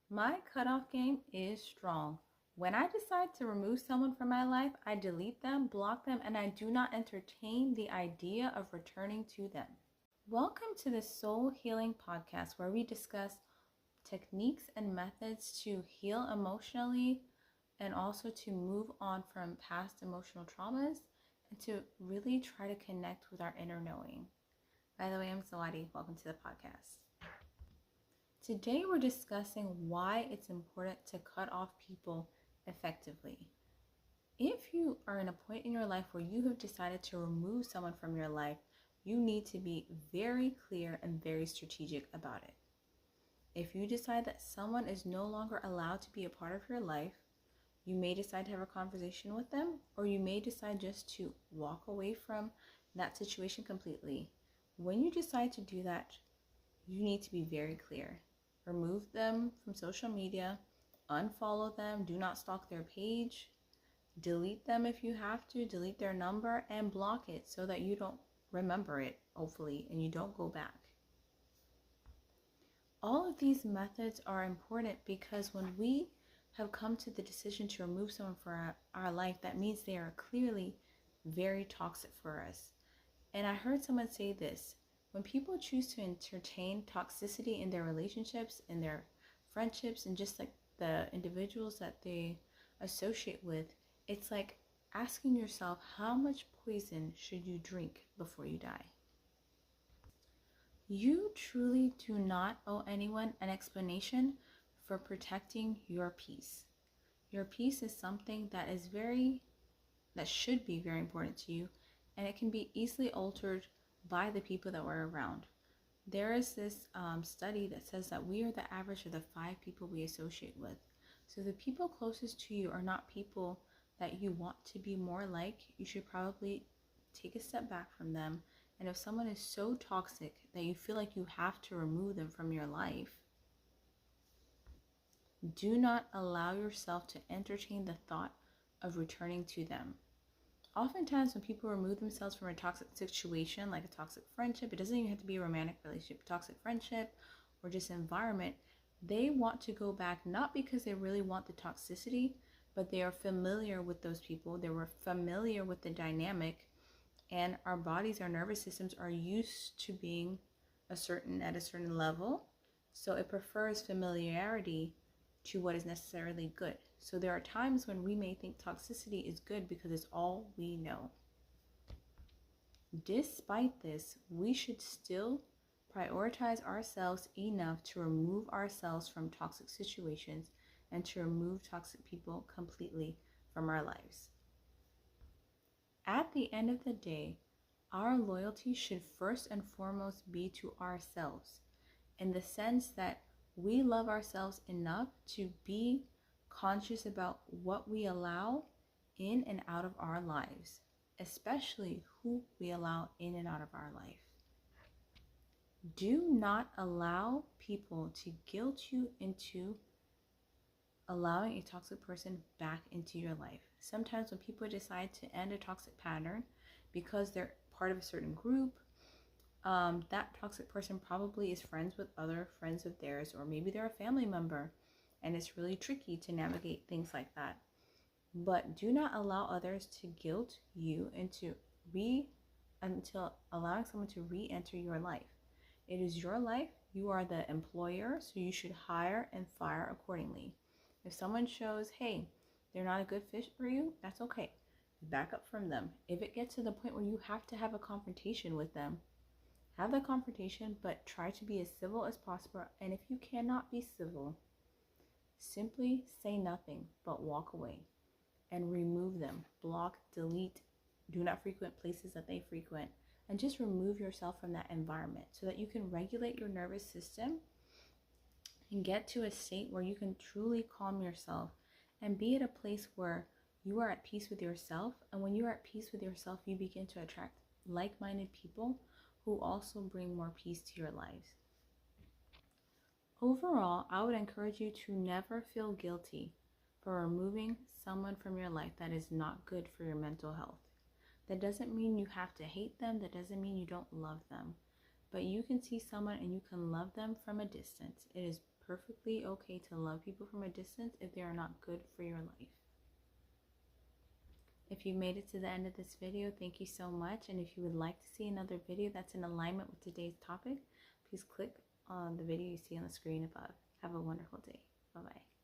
My cutoff game is strong. When I decide to remove someone from my life, I delete them, block them, and I do not entertain the idea of returning to them. Welcome to the Soul Healing Podcast, where we discuss techniques and methods to heal emotionally and also to move on from past emotional traumas and to really try to connect with our inner knowing. By the way, I'm Sawadi. Welcome to the podcast. Today we're discussing why it's important to cut off people effectively. If you are in a point in your life where you have decided to remove someone from your life, you need to be very clear and very strategic about it. If you decide that someone is no longer allowed to be a part of your life, you may decide to have a conversation with them, or you may decide just to walk away from that situation completely. When you decide to do that, you need to be very clear. Remove them from social media, unfollow them, do not stalk their page, delete them if you have to, delete their number, and block it so that you don't remember it, hopefully, and you don't go back. All of these methods are important because when we have come to the decision to remove someone from our life, that means they are clearly very toxic for us. And I heard someone say this: when people choose to entertain toxicity in their relationships, in their friendships, and just like the individuals that they associate with, it's like asking yourself, how much poison should you drink before you die? You truly do not owe anyone an explanation for protecting your peace. Your peace is something that should be very important to you, and it can be easily altered by the people that we're around. There is this study that says that we are the average of the 5 people we associate with. So the people closest to you are not people that you want to be more like. You should probably take a step back from them. And if someone is so toxic that you feel like you have to remove them from your life, do not allow yourself to entertain the thought of returning to them. Oftentimes when people remove themselves from a toxic situation, like a toxic friendship, it doesn't even have to be a romantic relationship, toxic friendship, or just environment, they want to go back not because they really want the toxicity, but they are familiar with those people. They were familiar with the dynamic, and our bodies, our nervous systems are used to being at a certain level. So it prefers familiarity to what is necessarily good. So there are times when we may think toxicity is good because it's all we know. Despite this, we should still prioritize ourselves enough to remove ourselves from toxic situations and to remove toxic people completely from our lives. At the end of the day, our loyalty should first and foremost be to ourselves, in the sense that we love ourselves enough to be conscious about what we allow in and out of our lives, especially who we allow in and out of our life. Do not allow people to guilt you into allowing a toxic person back into your life. Sometimes when people decide to end a toxic pattern because they're part of a certain group, that toxic person probably is friends with other friends of theirs, or maybe they're a family member, and it's really tricky to navigate things like that. But do not allow others to guilt you until allowing someone to re-enter your life. It is your life. You are the employer, so you should hire and fire accordingly. If someone shows, hey, they're not a good fit for you, that's okay. Back up from them. If it gets to the point where you have to have a confrontation with them, have the confrontation, but try to be as civil as possible. And if you cannot be civil, simply say nothing, but walk away and remove them. Block, delete, do not frequent places that they frequent, and just remove yourself from that environment so that you can regulate your nervous system and get to a state where you can truly calm yourself and be at a place where you are at peace with yourself. And when you are at peace with yourself, you begin to attract like-minded people who also bring more peace to your lives. Overall, I would encourage you to never feel guilty for removing someone from your life that is not good for your mental health. That doesn't mean you have to hate them. That doesn't mean you don't love them. But you can see someone and you can love them from a distance. It is perfectly okay to love people from a distance if they are not good for your life. If you made it to the end of this video, thank you so much. And if you would like to see another video that's in alignment with today's topic, please click on the video you see on the screen above. Have a wonderful day. Bye-bye.